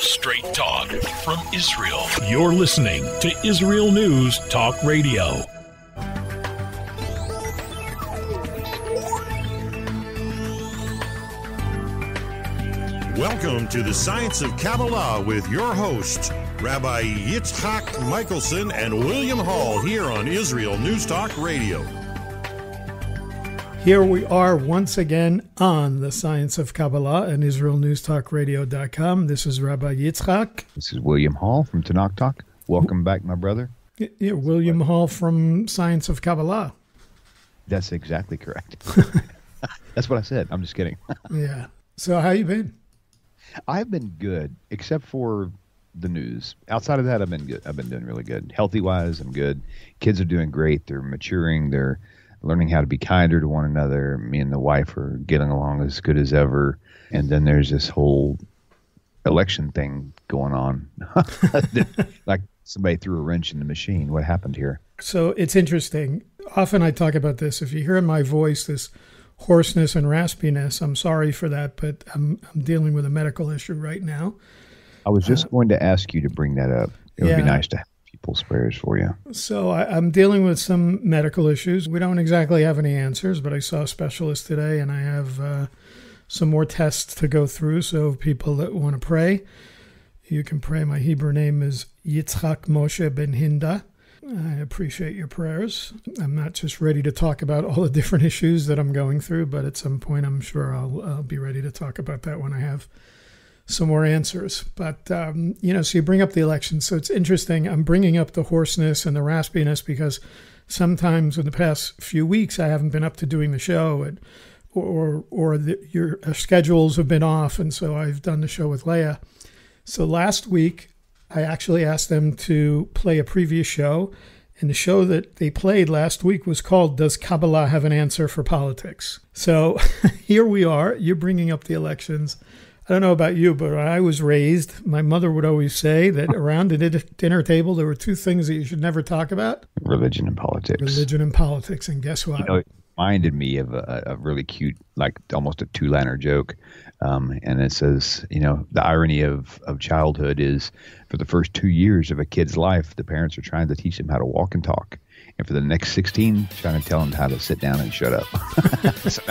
Straight talk from Israel. You're listening to Israel News Talk Radio. Welcome to the Science of Kabbalah with your hosts, Rabbi Yitzchak Michelson and William Hall, here on Israel News Talk Radio. Here we are once again on the Science of Kabbalah and IsraelNewsTalkRadio.com. This is Rabbi Yitzchak. This is William Hall from Tanakh Talk. Welcome back, my brother. Yeah, William Hall from Science of Kabbalah. That's exactly correct. That's what I said. I'm just kidding. Yeah. So how you been? I've been good, except for the news. Outside of that, I've been good. I've been doing really good. Healthy-wise, I'm good. Kids are doing great. They're maturing. They're learning how to be kinder to one another. Me and the wife are getting along as good as ever. And then there's this whole election thing going on. Like somebody threw a wrench in the machine. What happened here? So it's interesting. Often I talk about this. If you hear in my voice this hoarseness and raspiness, I'm sorry for that, but I'm dealing with a medical issue right now. I was just going to ask you to bring that up. It would be nice to have people's prayers for you. So I'm dealing with some medical issues. We don't exactly have any answers, but I saw a specialist today, and I have some more tests to go through. So people that want to pray, you can pray. My Hebrew name is Yitzchak Moshe Ben Hinda. I appreciate your prayers. I'm not just ready to talk about all the different issues that I'm going through, but at some point I'm sure I'll be ready to talk about that when I have some more answers. But, so you bring up the election. So it's interesting. I'm bringing up the hoarseness and the raspiness because sometimes in the past few weeks I haven't been up to doing the show or your schedules have been off. And so I've done the show with Leah. So last week I actually asked them to play a previous show. And the show that they played last week was called Does Kabbalah Have an Answer for Politics? So here we are. You're bringing up the elections. I don't know about you, but when I was raised, my mother would always say that around the dinner table, there were two things that you should never talk about. Religion and politics. Religion and politics. And guess what? It reminded me of a really cute, like almost a two-liner joke. And it says, the irony of childhood is for the first 2 years of a kid's life, the parents are trying to teach them how to walk and talk. And for the next 16, trying to tell them how to sit down and shut up. So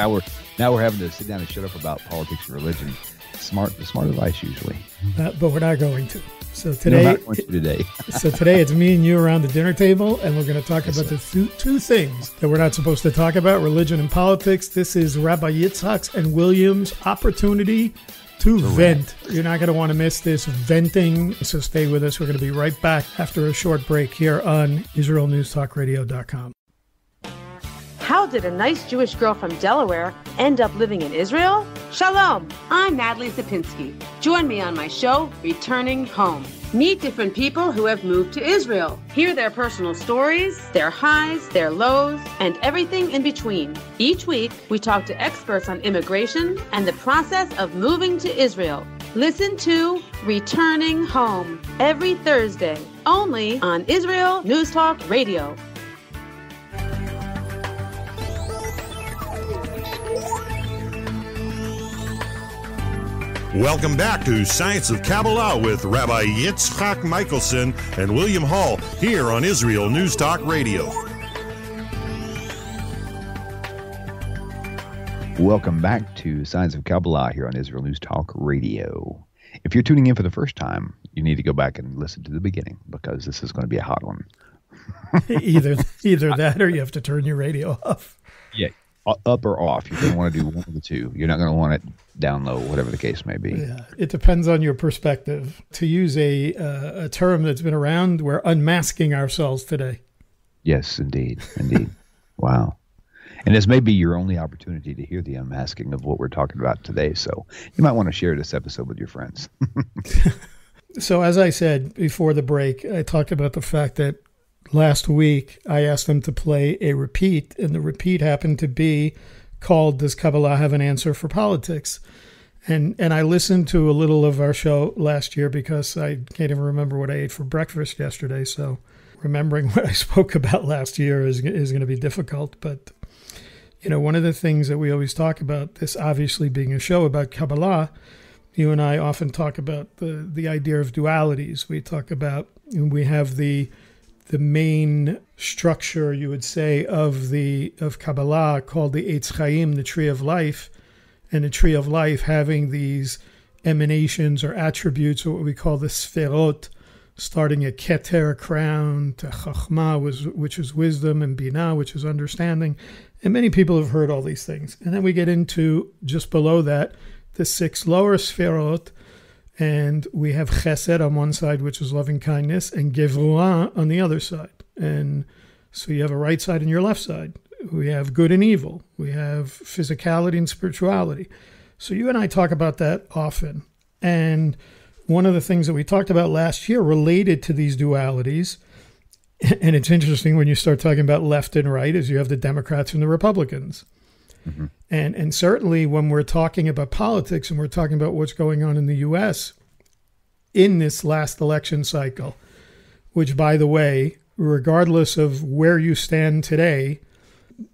now we're having to sit down and shut up about politics and religion. Smart advice usually. But we're not going to. So today, not going to today. So today it's me and you around the dinner table, and we're going to talk about the two things that we're not supposed to talk about, religion and politics. This is Rabbi Yitzchak's and William's opportunity to vent. You're not going to want to miss this venting, so stay with us. We're going to be right back after a short break here on IsraelNewsTalkRadio.com. How did a nice Jewish girl from Delaware end up living in Israel? Shalom, I'm Natalie Sapinski. Join me on my show, Returning Home. Meet different people who have moved to Israel. Hear their personal stories, their highs, their lows, and everything in between. Each week, we talk to experts on immigration and the process of moving to Israel. Listen to Returning Home every Thursday, only on Israel News Talk Radio. Welcome back to Science of Kabbalah with Rabbi Yitzchak Michelson and William Hall, here on Israel News Talk Radio. Welcome back to Science of Kabbalah here on Israel News Talk Radio. If you're tuning in for the first time, you need to go back and listen to the beginning because this is going to be a hot one. Either that or you have to turn your radio off. Yeah, up or off. You're going to want to do one of the two. You're not going to want it down low, whatever the case may be. Yeah, it depends on your perspective. To use a term that's been around, we're unmasking ourselves today. Yes, indeed. Wow. And this may be your only opportunity to hear the unmasking of what we're talking about today. So you might want to share this episode with your friends. So as I said before the break, I talked about the fact that last week I asked them to play a repeat, and the repeat happened to be called Does Kabbalah Have an Answer for Politics? And I listened to a little of our show last year because I can't even remember what I ate for breakfast yesterday. So remembering what I spoke about last year is going to be difficult. But, one of the things that we always talk about, this obviously being a show about Kabbalah, you and I often talk about the idea of dualities. We talk about, we have the main structure, you would say, of Kabbalah called the Eitz Chaim, the tree of life, and the tree of life having these emanations or attributes, or what we call the Sferot, starting at Keter, crown, to Chachma, which is wisdom, and Binah, which is understanding. And many people have heard all these things. And then we get into, just below that, the 6 lower Sferot, and we have Chesed on one side, which is loving kindness, and Gevurah on the other side. And so you have a right side and your left side. We have good and evil. We have physicality and spirituality. So you and I talk about that often. And one of the things that we talked about last year related to these dualities, and it's interesting when you start talking about left and right, is you have the Democrats and the Republicans. Mm-hmm. And certainly when we're talking about politics and we're talking about what's going on in the U.S. in this last election cycle, which, by the way, regardless of where you stand today,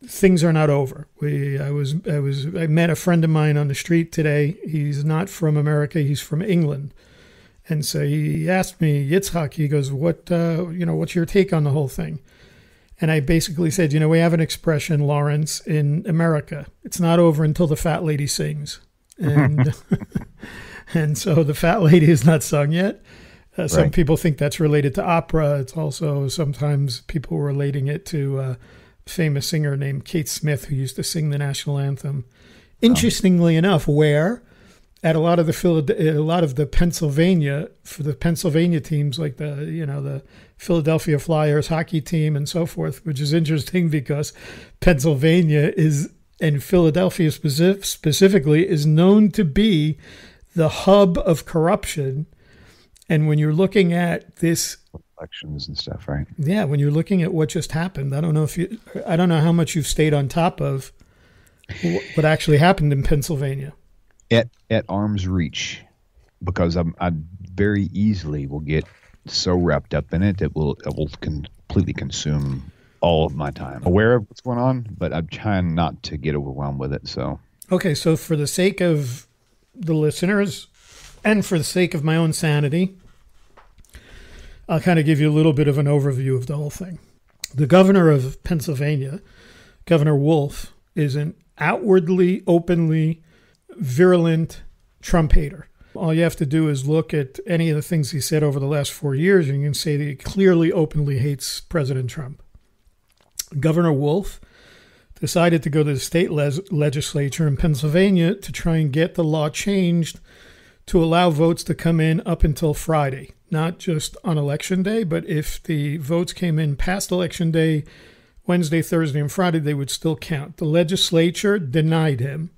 things are not over. I met a friend of mine on the street today. He's not from America. He's from England. And so he asked me, Yitzchak, he goes, what's your take on the whole thing? And I basically said, we have an expression, Lawrence, in America. It's not over until the fat lady sings. And and so the fat lady is not sung yet. Some people think that's related to opera. It's also sometimes people relating it to a famous singer named Kate Smith, who used to sing the national anthem. Interestingly enough, where at a lot of the Pennsylvania, for the Pennsylvania teams, like the Philadelphia Flyers hockey team and so forth, which is interesting because Pennsylvania and Philadelphia specifically is known to be the hub of corruption. And when you're looking at this elections and stuff, right? Yeah, when you're looking at what just happened, I don't know how much you've stayed on top of what actually happened in Pennsylvania. At arm's reach, because I very easily will get so wrapped up in it that it will completely consume all of my time. Aware of what's going on, but I'm trying not to get overwhelmed with it. So okay, so for the sake of the listeners and for the sake of my own sanity, I'll kind of give you a little bit of an overview of the whole thing. The governor of Pennsylvania, Governor Wolf, is an outwardly, openly virulent Trump hater. All you have to do is look at any of the things he said over the last 4 years, and you can say that he clearly, openly hates President Trump. Governor Wolf decided to go to the state legislature in Pennsylvania to try and get the law changed to allow votes to come in up until Friday, not just on Election Day, but if the votes came in past Election Day, Wednesday, Thursday, and Friday, they would still count. The legislature denied him.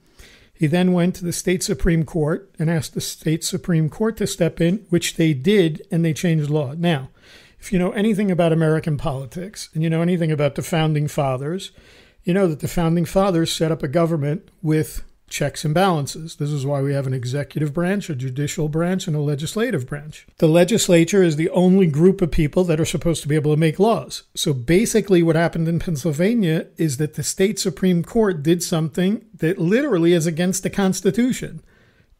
He then went to the state Supreme Court and asked the state Supreme Court to step in, which they did, and they changed law. Now, if you know anything about American politics and you know anything about the Founding Fathers, you know that the Founding Fathers set up a government with checks and balances. This is why we have an executive branch, a judicial branch, and a legislative branch. The legislature is the only group of people that are supposed to be able to make laws. So basically what happened in Pennsylvania is that the state Supreme Court did something that literally is against the Constitution.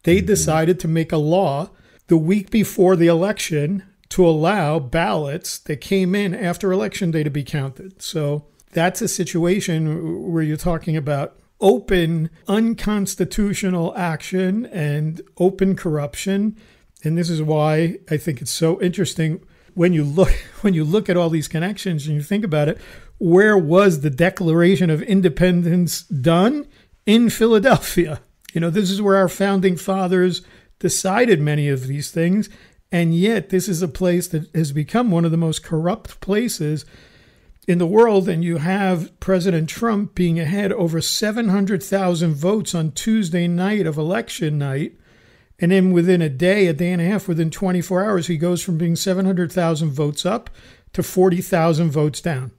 They decided to make a law the week before the election to allow ballots that came in after Election Day to be counted. So that's a situation where you're talking about open, unconstitutional action and open corruption. And this is why I think it's so interesting when you look at all these connections and you think about it. Where was the Declaration of Independence done? In Philadelphia. This is where our founding fathers decided many of these things. And yet this is a place that has become one of the most corrupt places in the world, and you have President Trump being ahead over 700,000 votes on Tuesday night of election night. And then within a day and a half, within 24 hours, he goes from being 700,000 votes up to 40,000 votes down.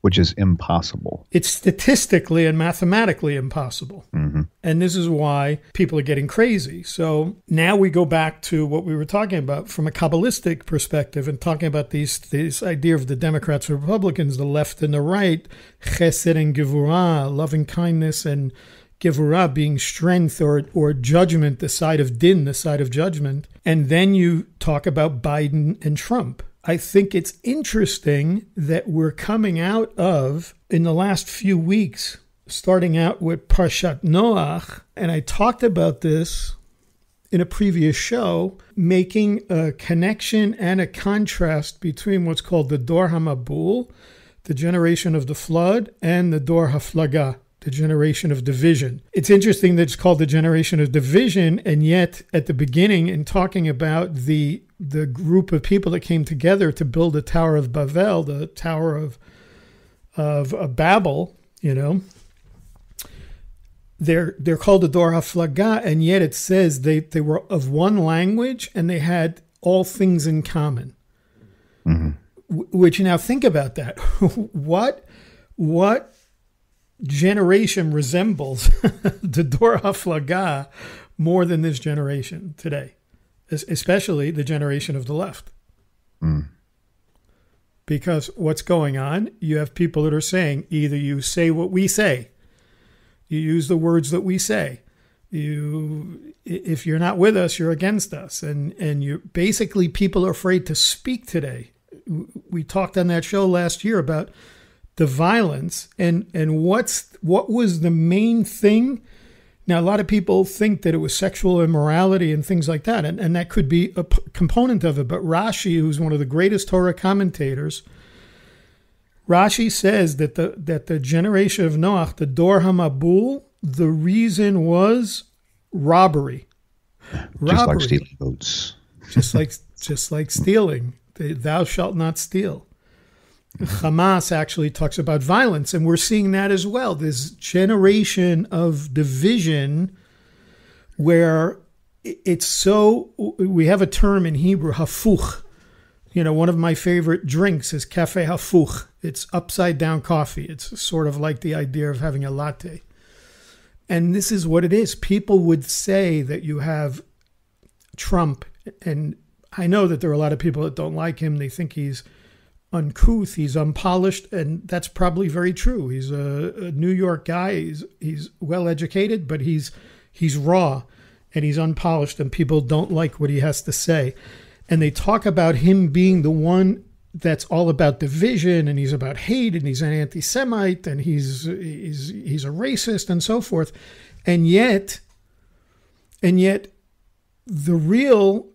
Which is impossible. It's statistically and mathematically impossible. Mm-hmm. And this is why people are getting crazy. So now we go back to what we were talking about from a Kabbalistic perspective and talking about this idea of the Democrats and Republicans, the left and the right, Chesed and Gevurah, loving kindness and Gevurah being strength or judgment, the side of din, the side of judgment. And then you talk about Biden and Trump. I think it's interesting that we're coming out of, in the last few weeks, starting out with Parshat Noach, and I talked about this in a previous show, making a connection and a contrast between what's called the Dor HaMabul, the generation of the flood, and the Dor HaFlaga, the generation of division. It's interesting that it's called the generation of division, and yet at the beginning, in talking about the group of people that came together to build the Tower of Babel, the Tower of Babel, they're called the Dor HaFlaga, and yet it says they were of one language and they had all things in common. Mm-hmm. Which, now think about that. What generation resembles the Dor HaFlaga more than this generation today, especially the generation of the left? Mm. Because what's going on, you have people that are saying, either you say what we say, you use the words that we say, if you're not with us, you're against us. And you basically, people are afraid to speak today. We talked on that show last year about the violence and what was the main thing. Now, a lot of people think that it was sexual immorality and things like that, and that could be a component of it. But Rashi, who's one of the greatest Torah commentators, Rashi says that the generation of Noach, the Dor HaMabul, the reason was robbery. Just like stealing boats. just like stealing. Thou shalt not steal. Hamas actually talks about violence, and we're seeing that as well. This generation of division where it's so, we have a term in Hebrew, hafuch. One of my favorite drinks is cafe hafuch. It's upside down coffee. It's sort of like the idea of having a latte. And this is what it is. People would say that you have Trump, and I know that there are a lot of people that don't like him. They think he's uncouth, he's unpolished, and that's probably very true. He's a New York guy. He's well educated, but he's raw and he's unpolished, and people don't like what he has to say. And they talk about him being the one that's all about division, and he's about hate, and he's an anti-Semite, and he's a racist, and so forth. And yet, the real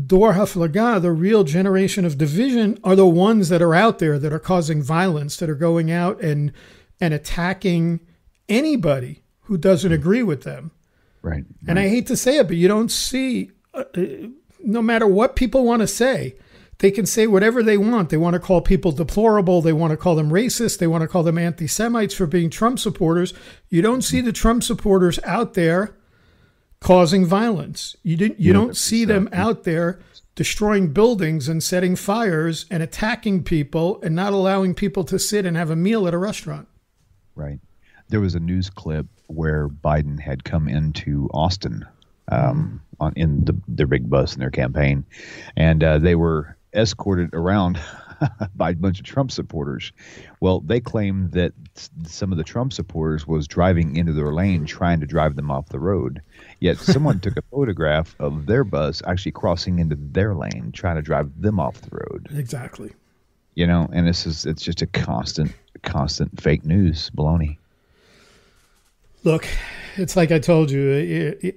Dor HaFlaga, the real generation of division, are the ones that are out there that are causing violence, that are going out and attacking anybody who doesn't agree with them. Right. And I hate to say it, but you don't see, no matter what people want to say, they can say whatever they want. They want to call people deplorable. They want to call them racist. They want to call them anti-Semites for being Trump supporters. You don't see the Trump supporters out there causing violence. You don't see them out there destroying buildings and setting fires and attacking people and not allowing people to sit and have a meal at a restaurant. Right. There was a news clip where Biden had come into Austin in their big bus in their campaign, and they were escorted around by a bunch of Trump supporters. Well, they claimed that some of the Trump supporters was driving into their lane, trying to drive them off the road. Yet someone took a photograph of their bus actually crossing into their lane, trying to drive them off the road. Exactly. And it's just a constant fake news baloney. Look, it's like I told you,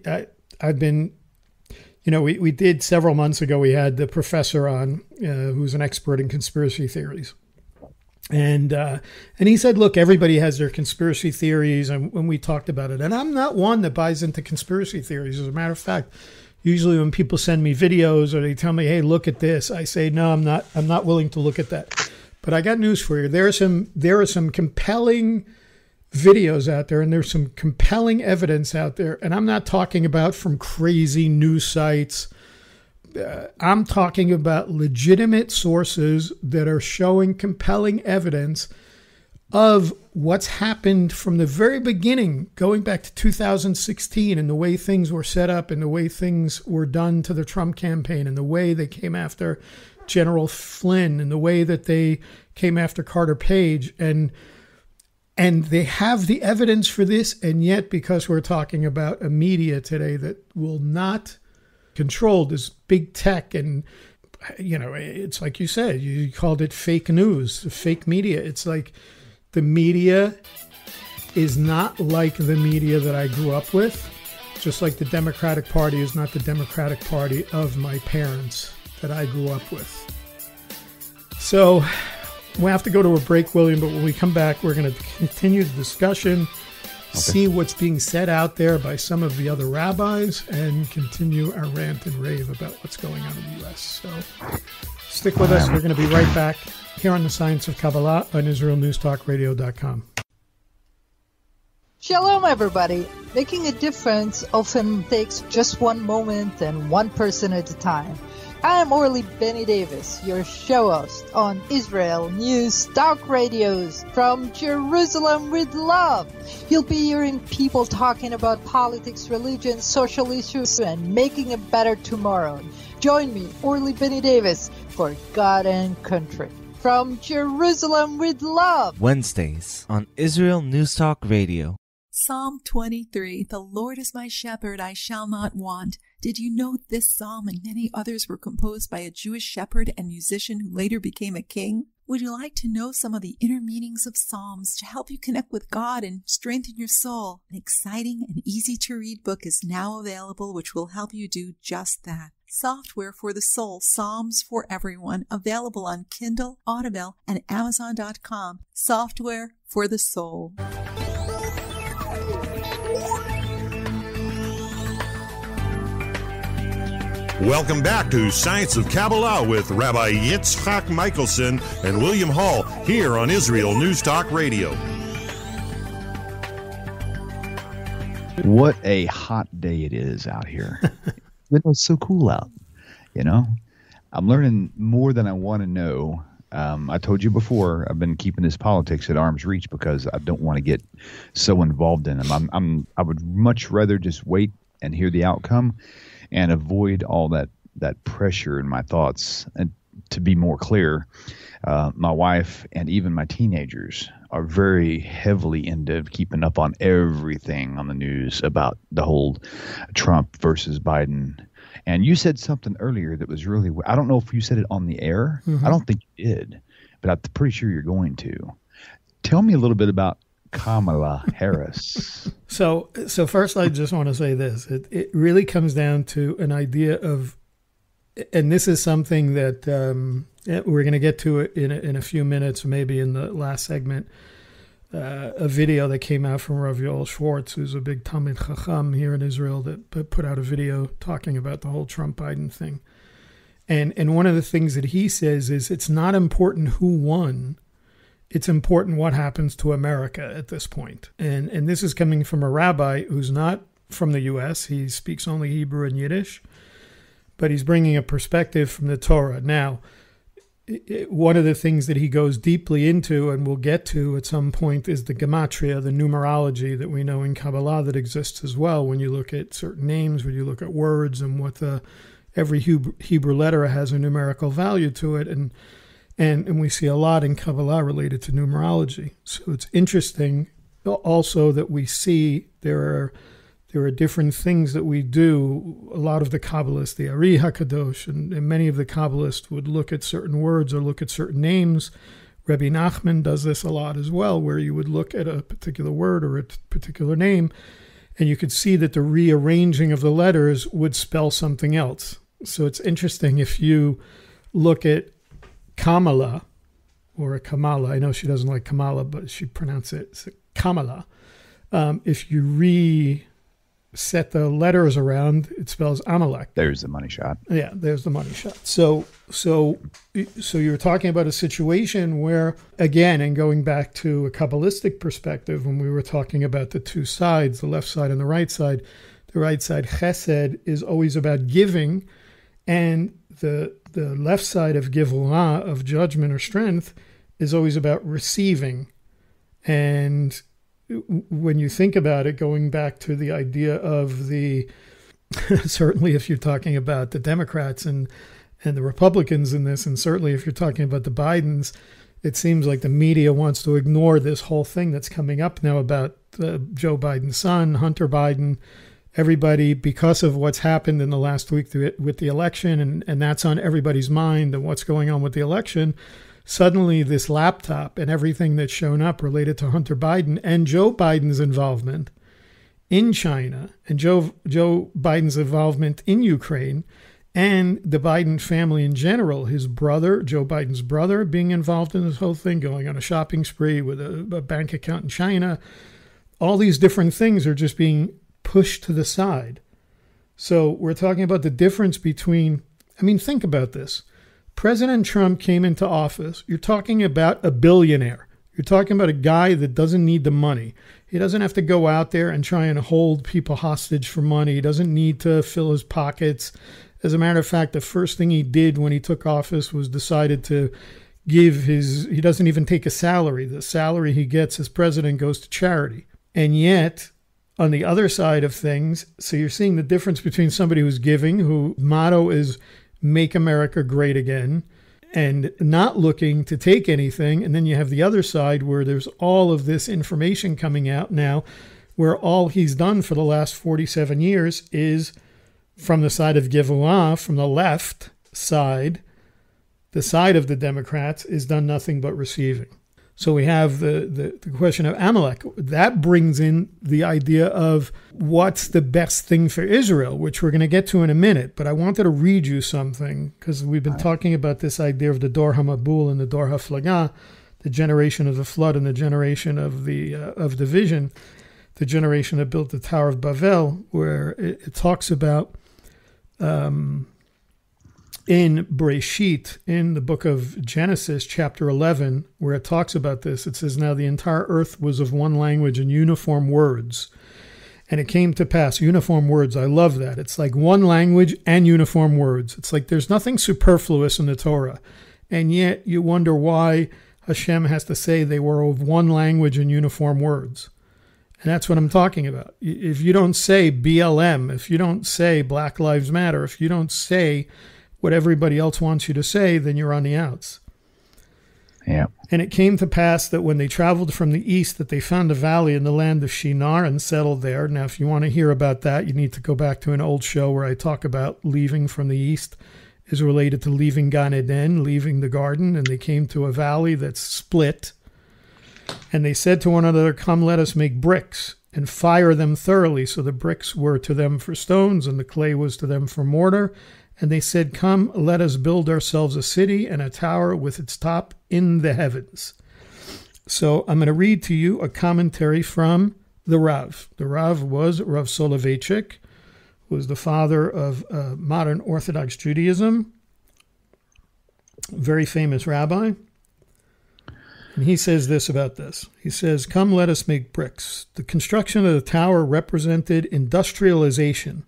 I've been, we did several months ago, we had the professor on who's an expert in conspiracy theories. And he said, look, everybody has their conspiracy theories, and when we talked about it, and I'm not one that buys into conspiracy theories. As a matter of fact, usually when people send me videos or they tell me, hey, look at this, I say, no, I'm not willing to look at that. But I got news for you. There are some compelling videos out there, and there's some compelling evidence out there. And I'm not talking about from crazy news sites. I'm talking about legitimate sources that are showing compelling evidence of what's happened from the very beginning, going back to 2016, and the way things were set up and the way things were done to the Trump campaign and the way they came after General Flynn and the way that they came after Carter Page. And And they have the evidence for this, and yet because we're talking about a media today that will not control this big tech, and it's like you said, you called it fake news, fake media. It's like the media is not like the media that I grew up with, just like the Democratic Party is not the Democratic Party of my parents that I grew up with. So we have to go to a break, William, but when we come back, we're going to continue the discussion, see what's being said out there by some of the other rabbis, and continue our rant and rave about what's going on in the U.S. So stick with us. We're going to be right back here on the Science of Kabbalah on IsraelNewsTalkRadio.com. Shalom, everybody. Making a difference often takes just one moment and one person at a time. I am Orly Benny Davis, your show host on Israel News Talk Radios from Jerusalem with love. You'll be hearing people talking about politics, religion, social issues, and making a better tomorrow. Join me, Orly Benny Davis, for God and Country. From Jerusalem with love. Wednesdays on Israel News Talk Radio. Psalm 23, the Lord is my shepherd, I shall not want. Did you know this psalm and many others were composed by a Jewish shepherd and musician who later became a king? Would you like to know some of the inner meanings of psalms to help you connect with God and strengthen your soul? An exciting and easy-to-read book is now available which will help you do just that. Software for the Soul, Psalms for Everyone, available on Kindle, Audible, and Amazon.com. Software for the Soul. Welcome back to Science of Kabbalah with Rabbi Yitzchak Michelson and William Hall here on Israel News Talk Radio. What a hot day it is out here. It's so cool out, I'm learning more than I want to know. I told you before, I've been keeping this politics at arm's reach because I don't want to get so involved in them. I would much rather just wait and hear the outcome and avoid all that pressure in my thoughts. And to be more clear, my wife and even my teenagers are very heavily into keeping up on everything on the news about the whole Trump versus Biden. And you said something earlier that was really, I don't know if you said it on the air. Mm-hmm. I don't think you did, but I'm pretty sure you're going to. Tell me a little bit about Kamala Harris. So first, I just want to say this. It really comes down to an idea of, and this is something that we're going to get to it in a few minutes, maybe in the last segment, a video that came out from Rav Yoel Schwartz, who's a big Talmid Chacham here in Israel, that put out a video talking about the whole Trump-Biden thing. And one of the things that he says is it's not important who won. It's important what happens to America at this point. And this is coming from a rabbi who's not from the U.S. He speaks only Hebrew and Yiddish, but he's bringing a perspective from the Torah. Now, one of the things that he goes deeply into, and we'll get to at some point, is the gematria, the numerology that we know in Kabbalah that exists as well. When you look at certain names, when you look at words, and what every Hebrew letter has a numerical value to it, and we see a lot in Kabbalah related to numerology. So it's interesting also that we see there are different things that we do. A lot of the Kabbalists, the Ari HaKadosh, and many of the Kabbalists would look at certain words or look at certain names. Rabbi Nachman does this a lot as well, where you would look at a particular word or a particular name, and you could see that the rearranging of the letters would spell something else. So it's interesting if you look at Kamala, or a Kamala. I know she doesn't like Kamala, but she pronounces it Kamala. If you reset the letters around, it spells Amalek. There's the money shot. Yeah, there's the money shot. So you're talking about a situation where, again, and going back to a Kabbalistic perspective, when we were talking about the two sides, the left side and the right side Chesed is always about giving, and the left side of Gevurah, of judgment or strength, is always about receiving. And when you think about it, going back to the idea of certainly if you're talking about the Democrats and the Republicans in this, and certainly if you're talking about the Bidens, it seems like the media wants to ignore this whole thing that's coming up now about Joe Biden's son, Hunter Biden, everybody, because of what's happened in the last week with the election, and that's on everybody's mind and what's going on with the election. Suddenly this laptop and everything that's shown up related to Hunter Biden and Joe Biden's involvement in China and Joe Biden's involvement in Ukraine and the Biden family in general, his brother, Joe Biden's brother, being involved in this whole thing, going on a shopping spree with a bank account in China. All these different things are just being pushed to the side. So we're talking about the difference between, think about this. President Trump came into office. You're talking about a billionaire. You're talking about a guy that doesn't need the money. He doesn't have to go out there and try and hold people hostage for money. He doesn't need to fill his pockets. As a matter of fact, the first thing he did when he took office was decided to he doesn't even take a salary. The salary he gets as president goes to charity. And yet, on the other side of things, so you're seeing the difference between somebody who's giving, whose motto is Make America Great Again, and not looking to take anything. And then you have the other side where there's all of this information coming out now, where all he's done for the last 47 years is, from the side of Gevurah, from the left side, the side of the Democrats, is done nothing but receiving. So we have the question of Amalek. That brings in the idea of what's the best thing for Israel, which we're going to get to in a minute. But I wanted to read you something because we've been talking about this idea of the Dor HaMabul and the Dor HaFlagah, the generation of the flood and the generation of the vision, the generation that built the Tower of Babel, where it talks about in Bereshit, in the book of Genesis, chapter 11, where it talks about this. It says, now the entire earth was of one language and uniform words. And it came to pass, uniform words, I love that. It's like one language and uniform words. It's like there's nothing superfluous in the Torah. And yet you wonder why Hashem has to say they were of one language and uniform words. And that's what I'm talking about. If you don't say BLM, if you don't say Black Lives Matter, if you don't say what everybody else wants you to say, then you're on the outs. Yeah. And it came to pass that when they traveled from the east, that they found a valley in the land of Shinar and settled there. Now, if you want to hear about that, you need to go back to an old show where I talk about leaving from the east is related to leaving Gan Eden, leaving the garden. And they came to a valley that's split. And they said to one another, come, let us make bricks and fire them thoroughly. So the bricks were to them for stones and the clay was to them for mortar. And they said, come, let us build ourselves a city and a tower with its top in the heavens. So I'm going to read to you a commentary from the Rav. The Rav was Rav Soloveitchik, who was the father of modern Orthodox Judaism, very famous rabbi. And he says this about this. He says, come, let us make bricks. The construction of the tower represented industrialization.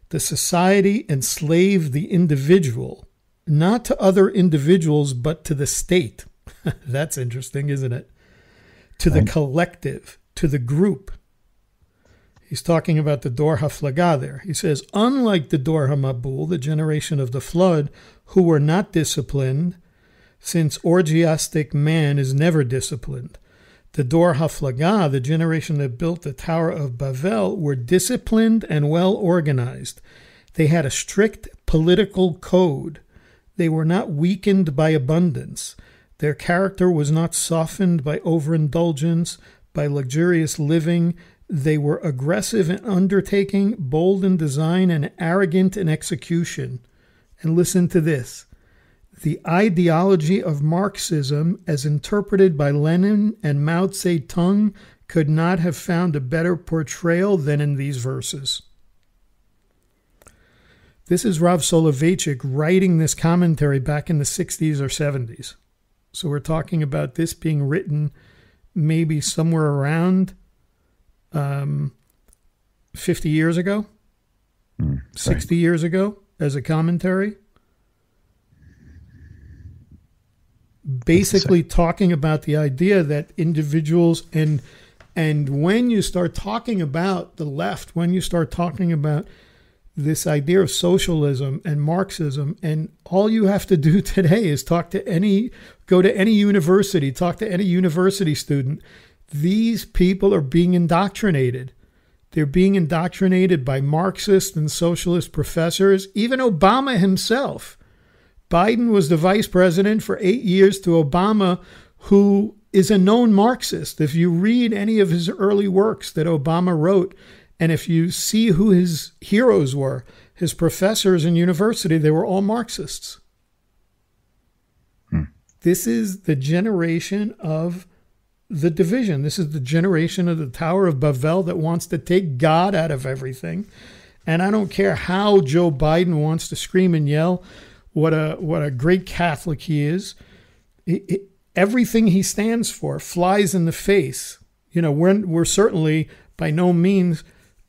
The society enslaved the individual, not to other individuals, but to the state. That's interesting, isn't it? To the collective, to the group. He's talking about the Dor HaFlagah there. He says, unlike the Dor HaMabul, the generation of the flood, who were not disciplined, since orgiastic man is never disciplined. The Dor HaFlagah, the generation that built the Tower of Babel, were disciplined and well organized. They had a strict political code. They were not weakened by abundance. Their character was not softened by overindulgence, by luxurious living. They were aggressive in undertaking, bold in design, and arrogant in execution. And listen to this. The ideology of Marxism, as interpreted by Lenin and Mao Zedong, could not have found a better portrayal than in these verses. This is Rav Soloveitchik writing this commentary back in the 60s or 70s. So we're talking about this being written maybe somewhere around 50 years ago, 60 years ago as a commentary. Basically talking about the idea that individuals and when you start talking about the left, when you start talking about this idea of socialism and Marxism, and all you have to do today is go to any university, talk to any university student. These people are being indoctrinated. They're being indoctrinated by Marxist and socialist professors. Even Obama himself. Biden was the vice president for 8 years to Obama, who is a known Marxist. If you read any of his early works that Obama wrote, and if you see who his heroes were, his professors in university, they were all Marxists. This is the generation of the division. This is the generation of the Tower of Babel that wants to take God out of everything. And I don't care how Joe Biden wants to scream and yell what a great Catholic he is. Everything he stands for flies in the face. You know, we're certainly by no means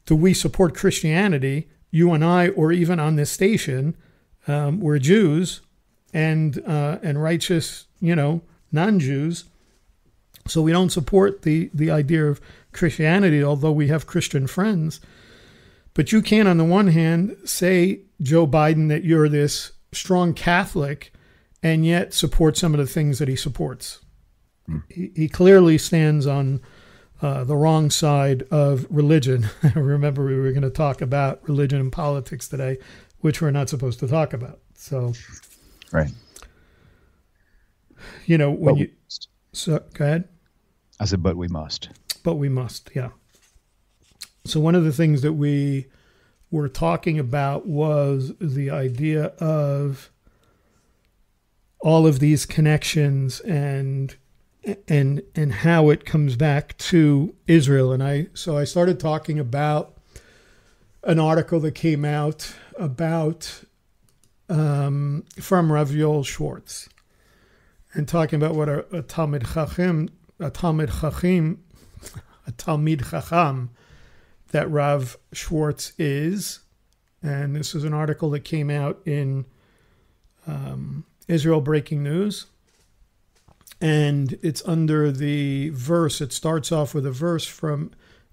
do we support Christianity, you and I, or even on this station. We're Jews and righteous, non-Jews. So we don't support the idea of Christianity, although we have Christian friends. But you can't, on the one hand, say, Joe Biden, that you're this strong Catholic and yet support some of the things that he supports. He clearly stands on the wrong side of religion. Remember, we were going to talk about religion and politics today, which we're not supposed to talk about. So, right. So, go ahead. I said, but we must. But we must, yeah. So one of the things that we were talking about was the idea of all of these connections and how it comes back to Israel. And I started talking about an article that came out about from Rav Yoel Schwartz, and talking about what a Talmid Chacham that Rav Schwartz is. And this is an article that came out in Israel Breaking News. And it's under the verse. It starts off with a verse from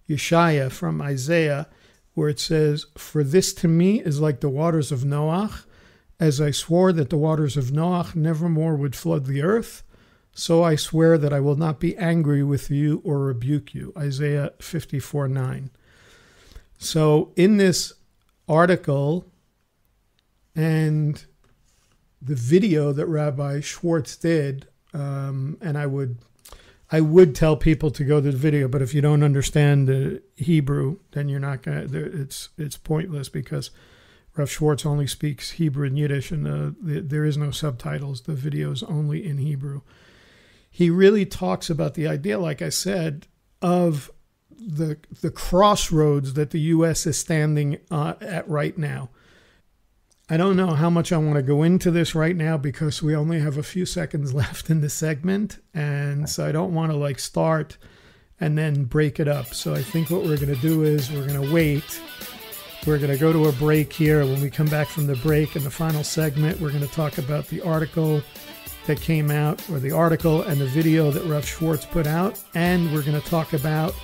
Yeshaya, from Isaiah, where it says, "For this to me is like the waters of Noach, as I swore that the waters of Noach nevermore would flood the earth. So I swear that I will not be angry with you or rebuke you." Isaiah 54:9. So in this article and the video that Rabbi Schwartz did, and I would tell people to go to the video, but if you don't understand the Hebrew, then you're not gonna. It's pointless, because Rav Schwartz only speaks Hebrew and Yiddish, and there is no subtitles. The video is only in Hebrew. He really talks about the idea, like I said, of the crossroads that the U.S. is standing at right now. I don't know how much I want to go into this right now, because we only have a few seconds left in the segment, and so I don't want to start and then break it up. So I think what we're going to do is we're going to wait. We're going to go to a break here. When we come back from the break in the final segment, we're going to talk about the article that came out, or the article and the video that Rav Schwartz put out, and we're going to talk about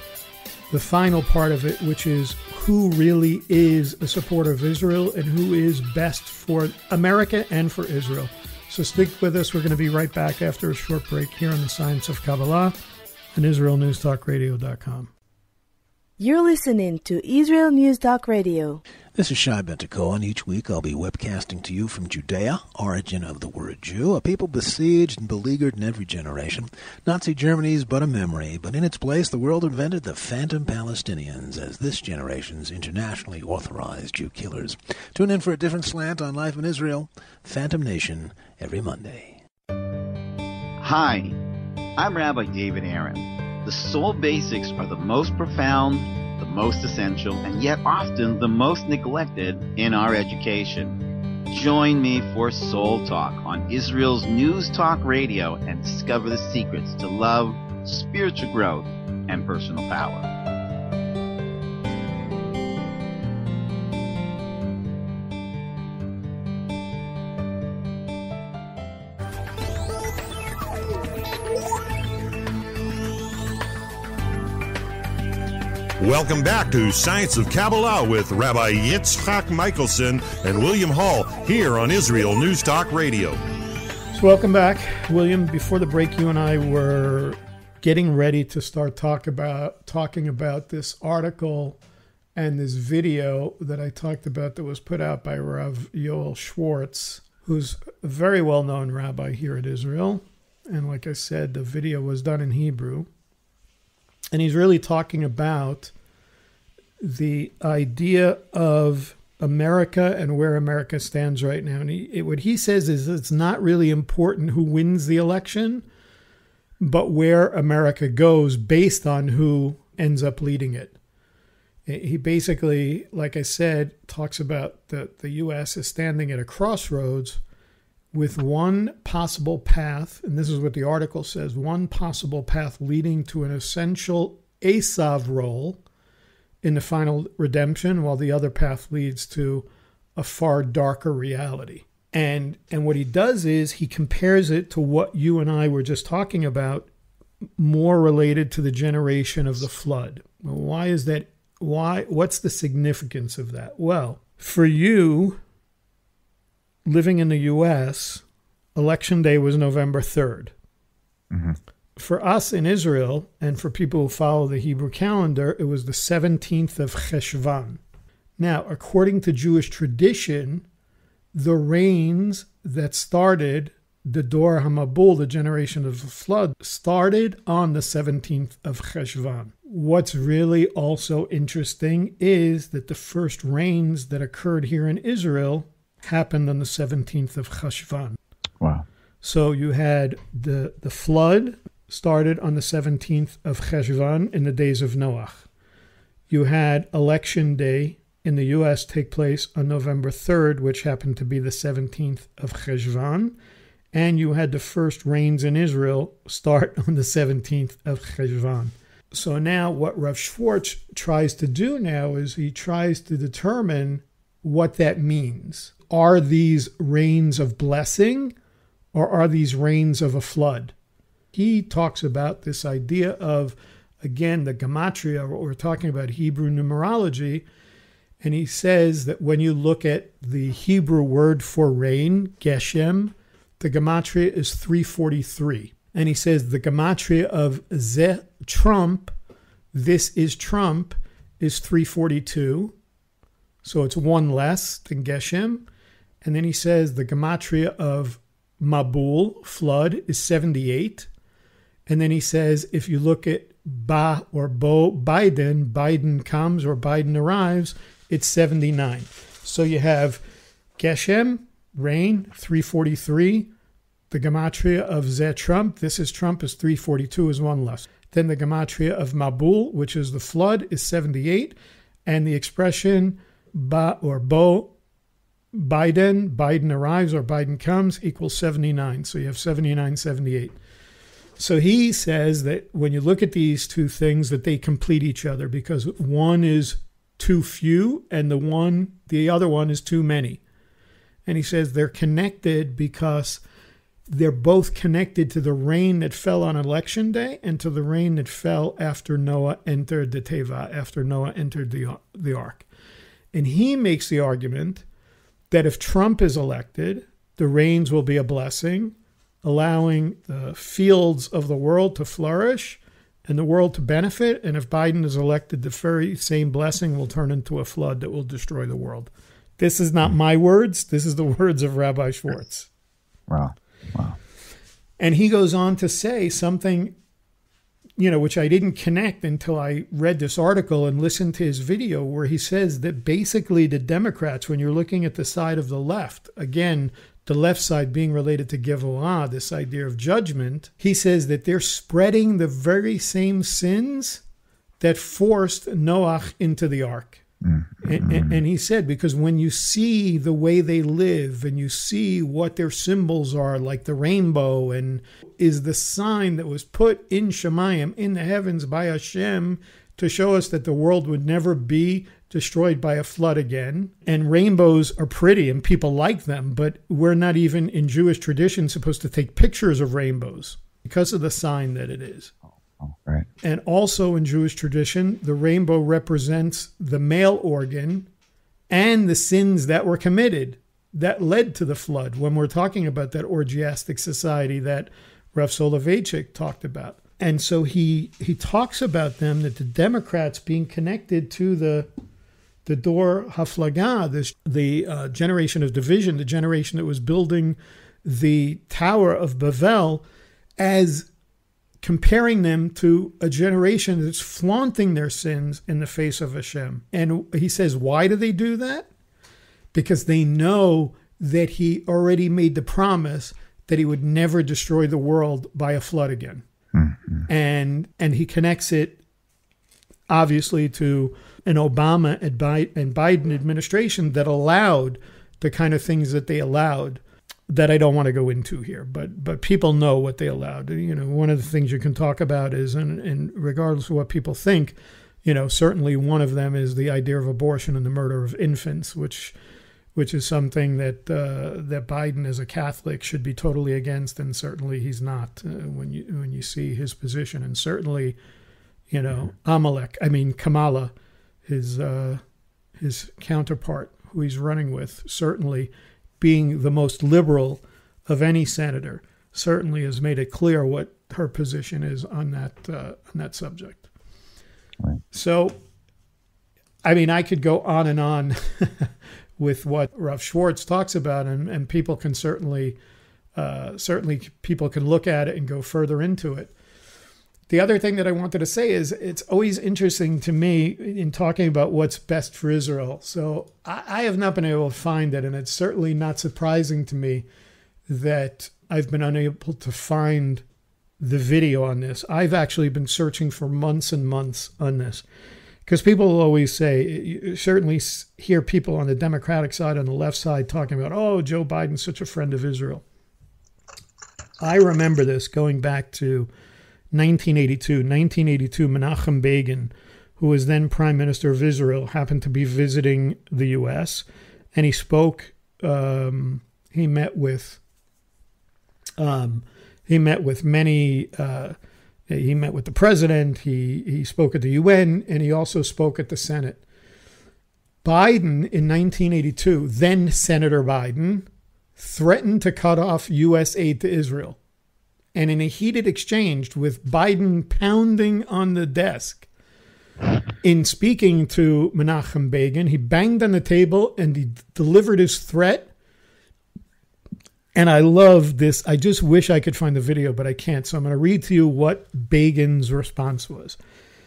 the final part of it, which is who really is a supporter of Israel and who is best for America and for Israel. So stick with us. We're going to be right back after a short break here on the Science of Kabbalah and IsraelNewsTalkRadio.com. You're listening to Israel News Talk Radio. This is Shai Bentako, and each week I'll be webcasting to you from Judea, origin of the word Jew, a people besieged and beleaguered in every generation. Nazi Germany's but a memory, but in its place the world invented the phantom Palestinians as this generation's internationally authorized Jew killers. Tune in for a different slant on life in Israel, Phantom Nation, every Monday. Hi, I'm Rabbi David Aaron. The soul basics are the most profound, the most essential, and yet often the most neglected in our education. Join me for Soul Talk on Israel's News Talk Radio and discover the secrets to love, spiritual growth, and personal power. Welcome back to Science of Kabbalah with Rabbi Yitzchak Michelson and William Hall here on Israel News Talk Radio. So welcome back. William, before the break, you and I were getting ready to start talking about this article and this video that I talked about that was put out by Rav Yoel Schwartz, who's a very well-known rabbi here at Israel. And like I said, the video was done in Hebrew. And he's really talking about the idea of America and where America stands right now. And what he says is it's not really important who wins the election, but where America goes based on who ends up leading it. He basically, like I said, talks about the U.S. is standing at a crossroads with one possible path, and this is what the article says, one possible path leading to an essential Esav role in the final redemption, while the other path leads to a far darker reality. And what he does is he compares it to what you and I were just talking about, more related to the generation of the flood. Well, why is that? What's the significance of that? Well, for you, living in the U.S., Election Day was November 3rd. Mm-hmm. For us in Israel, and for people who follow the Hebrew calendar, it was the 17th of Cheshvan. Now, according to Jewish tradition, the rains that started the Dor HaMabul, the generation of the flood, started on the 17th of Cheshvan. What's really also interesting is that the first rains that occurred here in Israel happened on the 17th of Cheshvan. Wow. So you had the flood started on the 17th of Cheshvan in the days of Noach. You had Election Day in the U.S. take place on November 3rd, which happened to be the 17th of Cheshvan. And you had the first rains in Israel start on the 17th of Cheshvan. So now what Rav Schwartz tries to do now is he tries to determine what that means. Are these rains of blessing or are these rains of a flood? He talks about this idea of, again, the gematria, what we're talking about, Hebrew numerology. And he says that when you look at the Hebrew word for rain, Geshem, the gematria is 343. And he says the gematria of Ze Trump, this is Trump, is 342. So it's one less than Geshem. And then he says the gematria of Mabul, flood, is 78. And then he says if you look at Ba or Bo, Biden comes or Biden arrives, it's 79. So you have Geshem, rain, 343. The gematria of Ze Trump, this is Trump, is 342, is one less. Then the gematria of Mabul, which is the flood, is 78. And the expression Ba or Bo, Biden arrives or Biden comes, equals 79. So you have 79, 78. So he says that when you look at these two things, that they complete each other because one is too few and the other one is too many. And he says they're connected because they're both connected to the rain that fell on Election Day and to the rain that fell after Noah entered the Teva, after Noah entered the ark. And he makes the argument that if Trump is elected, the rains will be a blessing, allowing the fields of the world to flourish and the world to benefit. And if Biden is elected, the very same blessing will turn into a flood that will destroy the world. This is not my words. This is the words of Rabbi Schwartz. Wow. And he goes on to say something, which I didn't connect until I read this article and listened to his video, where he says that basically the Democrats, when you're looking at the side of the left, again, the left side being related to Gevurah, this idea of judgment, he says that they're spreading the very same sins that forced Noach into the ark. And he said, because when you see the way they live and you see what their symbols are, like the rainbow, and is the sign that was put in Shemayim, in the heavens by Hashem, to show us that the world would never be destroyed by a flood again. And rainbows are pretty and people like them, but we're not even in Jewish tradition supposed to take pictures of rainbows because of the sign that it is. Oh, right. Right. And also in Jewish tradition, the rainbow represents the male organ and the sins that were committed that led to the flood, when we're talking about that orgiastic society that Rav Soloveitchik talked about. And so he talks about them, that the Democrats being connected to the Dor Haflaga, the generation of division, the generation that was building the Tower of Babel, as comparing them to a generation that's flaunting their sins in the face of Hashem. And he says, why do they do that? Because they know that he already made the promise that he would never destroy the world by a flood again. Mm-hmm. And he connects it, obviously, to an Obama and Biden administration that allowed the kind of things that they allowed, that I don't want to go into here, but people know what they allowed. You know, one of the things you can talk about is, and regardless of what people think, you know, certainly one of them is the idea of abortion and the murder of infants, which is something that that Biden as a Catholic should be totally against, and certainly he's not when you see his position, and certainly, you know, Kamala, his counterpart who he's running with, certainly being the most liberal of any senator, certainly has made it clear what her position is on that subject. Right. So, I mean, I could go on and on with what Rav Schwartz talks about, and people can certainly people can look at it and go further into it. The other thing that I wanted to say is, it's always interesting to me in talking about what's best for Israel. So I have not been able to find it, and it's certainly not surprising to me that I've been unable to find the video on this. I've actually been searching for months and months on this, because people will always say, you certainly hear people on the Democratic side, on the left side, talking about, oh, Joe Biden's such a friend of Israel. I remember this going back to 1982, Menachem Begin, who was then Prime Minister of Israel, happened to be visiting the U.S., and he spoke. He met with many. He met with the president. He spoke at the UN, and he also spoke at the Senate. Biden in 1982, then Senator Biden, threatened to cut off U.S. aid to Israel. And in a heated exchange with Biden pounding on the desk, in speaking to Menachem Begin, he banged on the table and he delivered his threat. And I love this. I just wish I could find the video, but I can't. So I'm going to read to you what Begin's response was.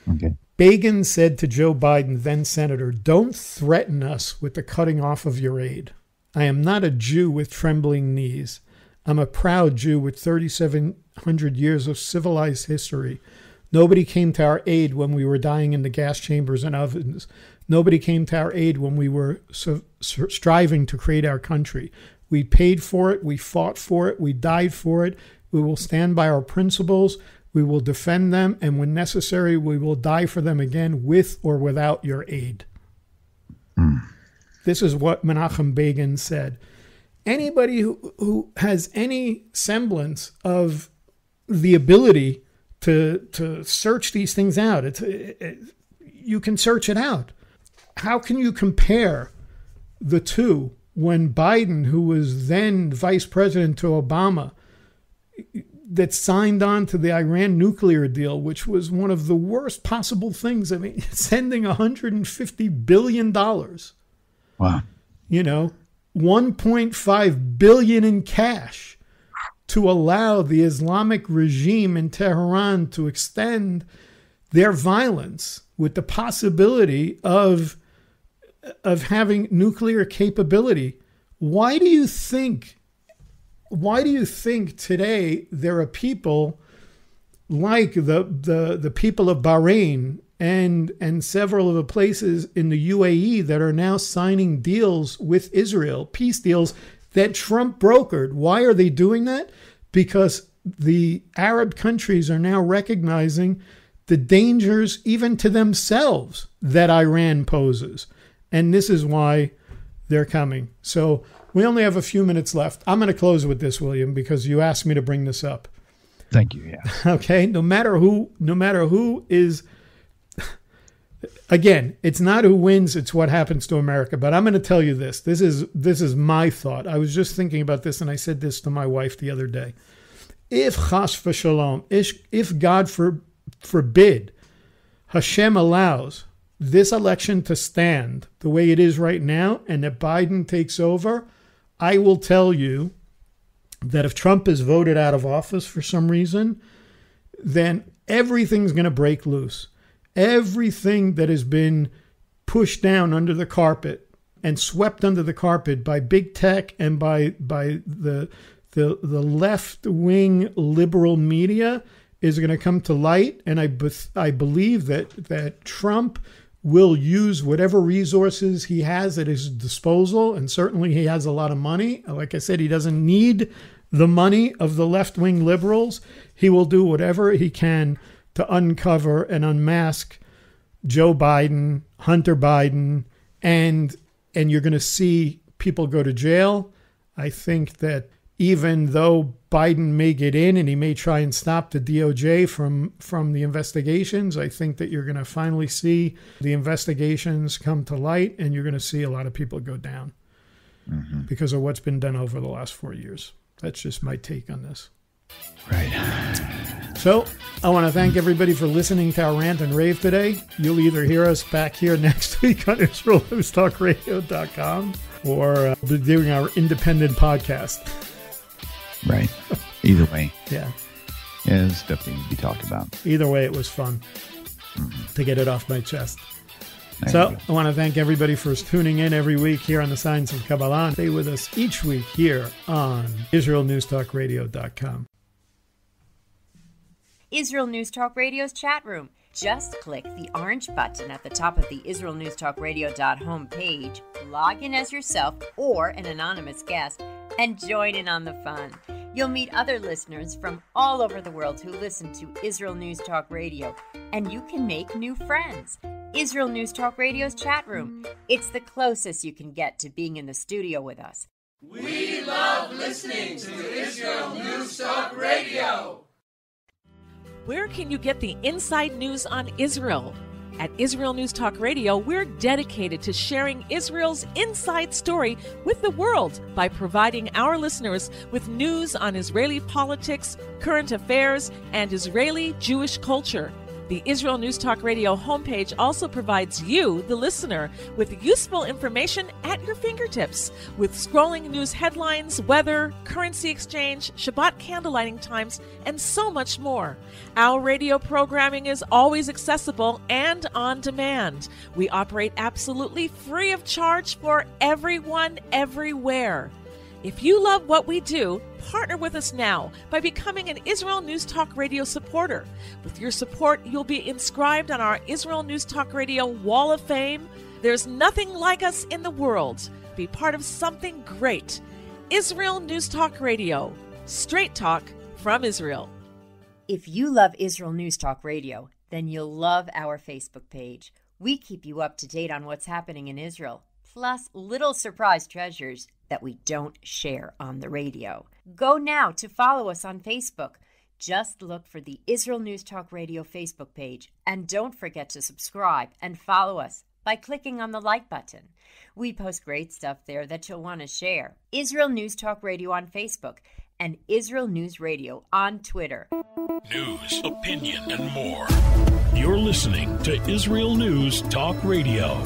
Okay. Begin said to Joe Biden, then Senator, "Don't threaten us with the cutting off of your aid. I am not a Jew with trembling knees. I'm a proud Jew with 3,700 years of civilized history. Nobody came to our aid when we were dying in the gas chambers and ovens. Nobody came to our aid when we were striving to create our country. We paid for it. We fought for it. We died for it. We will stand by our principles. We will defend them. And when necessary, we will die for them again, with or without your aid." This is what Menachem Begin said. Anybody who has any semblance of the ability to search these things out, you can search it out. How can you compare the two when Biden, who was then vice president to Obama, that signed on to the Iran nuclear deal, which was one of the worst possible things? I mean, sending $150 billion. Wow. You know, $1.5 billion in cash to allow the Islamic regime in Tehran to extend their violence with the possibility of having nuclear capability. Why do you think today there are people like the people of Bahrain and several of the places in the UAE that are now signing deals with Israel, peace deals that Trump brokered? Why are they doing that? Because the Arab countries are now recognizing the dangers even to themselves that Iran poses. And this is why they're coming. So we only have a few minutes left. I'm going to close with this, William, because you asked me to bring this up. Thank you. Yeah. Okay. No matter who is, again, it's not who wins, it's what happens to America. But I'm going to tell you this. This is my thought. I was just thinking about this, and I said this to my wife the other day. If chas v'shalom, if God forbid, Hashem allows this election to stand the way it is right now, and that Biden takes over, I will tell you that if Trump is voted out of office for some reason, then everything's going to break loose. Everything that has been pushed down under the carpet and swept under the carpet by big tech and by the left-wing liberal media is going to come to light. And I believe that Trump will use whatever resources he has at his disposal. And certainly he has a lot of money. Like I said, he doesn't need the money of the left-wing liberals. He will do whatever he can to uncover and unmask Joe Biden, Hunter Biden, and you're going to see people go to jail. I think that even though Biden may get in and he may try and stop the DOJ from the investigations, I think that you're going to finally see the investigations come to light, and you're going to see a lot of people go down because of what's been done over the last 4 years. That's just my take on this. Right. So I want to thank everybody for listening to our rant and rave today. You'll either hear us back here next week on IsraelNewsTalkRadio.com or be doing our independent podcast. Right. Either way. Yeah. Yeah, it's stuff that needs to be talked about. Either way, it was fun to get it off my chest. So I want to thank everybody for tuning in every week here on the Science of Kabbalah. Stay with us each week here on IsraelNewsTalkRadio.com. Israel News Talk Radio's chat room. Just click the orange button at the top of the IsraelNewsTalkRadio.home page, log in as yourself or an anonymous guest, and join in on the fun. You'll meet other listeners from all over the world who listen to Israel News Talk Radio, and you can make new friends. Israel News Talk Radio's chat room. It's the closest you can get to being in the studio with us. We love listening to Israel News Talk Radio. Where can you get the inside news on Israel? At Israel News Talk Radio, we're dedicated to sharing Israel's inside story with the world by providing our listeners with news on Israeli politics, current affairs, and Israeli Jewish culture. The Israel News Talk Radio homepage also provides you, the listener, with useful information at your fingertips, with scrolling news headlines, weather, currency exchange, Shabbat candlelighting times, and so much more. Our radio programming is always accessible and on demand. We operate absolutely free of charge for everyone, everywhere. If you love what we do, partner with us now by becoming an Israel News Talk Radio supporter. With your support, you'll be inscribed on our Israel News Talk Radio Wall of Fame. There's nothing like us in the world. Be part of something great. Israel News Talk Radio. Straight talk from Israel. If you love Israel News Talk Radio, then you'll love our Facebook page. We keep you up to date on what's happening in Israel, plus little surprise treasures that we don't share on the radio. Go now to follow us on Facebook. Just look for the Israel News Talk Radio Facebook page, and don't forget to subscribe and follow us by clicking on the like button. We post great stuff there that you'll want to share. Israel News Talk Radio on Facebook and Israel News Radio on Twitter. News, opinion, and more. You're listening to Israel News Talk Radio.